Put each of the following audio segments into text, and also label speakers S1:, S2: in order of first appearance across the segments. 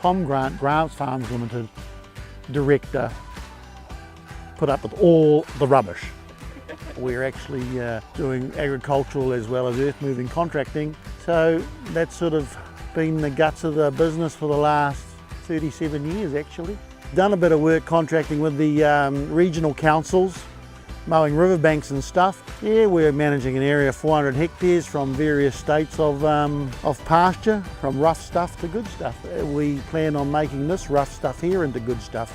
S1: Tom Grant, Grants Farms Limited, director, put up with all the rubbish. We're actually doing agricultural as well as earth moving contracting. So that's sort of been the guts of the business for the last 37 years actually. Done a bit of work contracting with the regional councils, mowing riverbanks and stuff. Yeah, we're managing an area of 400 hectares from various states of pasture, from rough stuff to good stuff. We plan on making this rough stuff here into good stuff.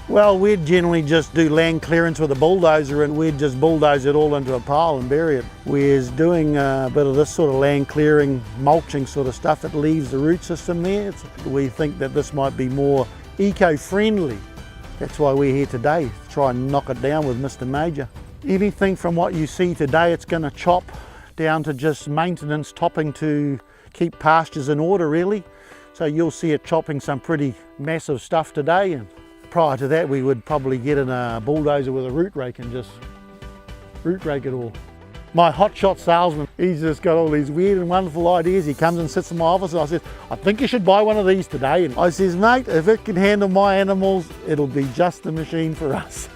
S1: Well, we'd generally just do land clearance with a bulldozer and we'd just bulldoze it all into a pile and bury it. Whereas doing a bit of this sort of land clearing, mulching sort of stuff, it leaves the root system there. We think that this might be more eco-friendly. That's why we're here today, to try and knock it down with Mr. Major. Anything from what you see today, it's going to chop down to just maintenance, topping to keep pastures in order really. So you'll see it chopping some pretty massive stuff today. And prior to that, we would probably get in a bulldozer with a root rake and just root rake it all. My hotshot salesman, he's just got all these weird and wonderful ideas. He comes and sits in my office and I said, I think you should buy one of these today. And I says, mate, if it can handle my animals, it'll be just the machine for us.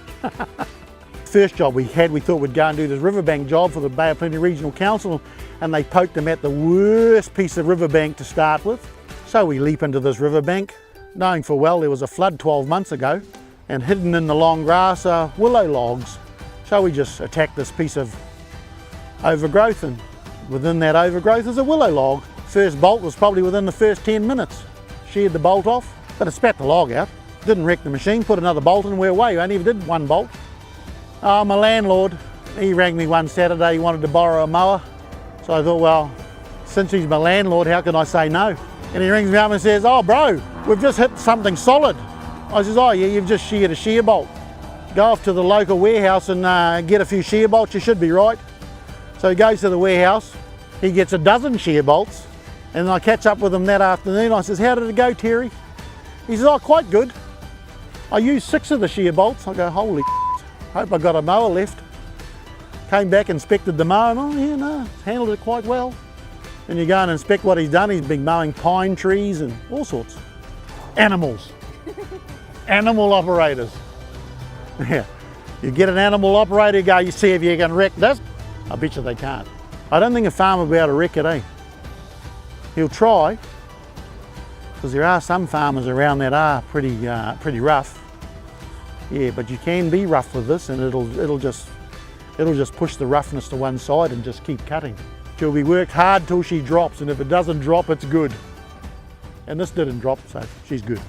S1: First job we had, we thought we'd go and do this riverbank job for the Bay of Plenty Regional Council, and they poked them at the worst piece of riverbank to start with. So we leap into this riverbank, knowing full well there was a flood 12 months ago, and hidden in the long grass are willow logs. So we just attacked this piece of overgrowth, and within that overgrowth is a willow log. First bolt was probably within the first 10 minutes. Sheared the bolt off, but it spat the log out. Didn't wreck the machine, put another bolt in and we're away. We only ever did one bolt. My landlord, he rang me one Saturday, he wanted to borrow a mower. So I thought, well, since he's my landlord, how can I say no? And he rings me up and says, oh bro, we've just hit something solid. I says, oh yeah, you've just sheared a shear bolt. Go off to the local warehouse and get a few shear bolts, you should be right. So he goes to the warehouse, he gets a dozen shear bolts, and I catch up with him that afternoon. I says, how did it go, Terry? He says, oh, quite good. I used 6 of the shear bolts. I go, holy hope I got a mower left. Came back, inspected the mower, and oh yeah, no, handled it quite well. And you go and inspect what he's done. He's been mowing pine trees and all sorts. Animals. Animal operators. Yeah. You get an animal operator, go, you see if you can wreck this. I bet you they can't. I don't think a farmer will be able to wreck it, eh? He'll try, because there are some farmers around that are pretty rough. Yeah, but you can be rough with this, and it'll just push the roughness to one side and just keep cutting. She'll be worked hard till she drops, and if it doesn't drop, it's good. And this didn't drop, so she's good.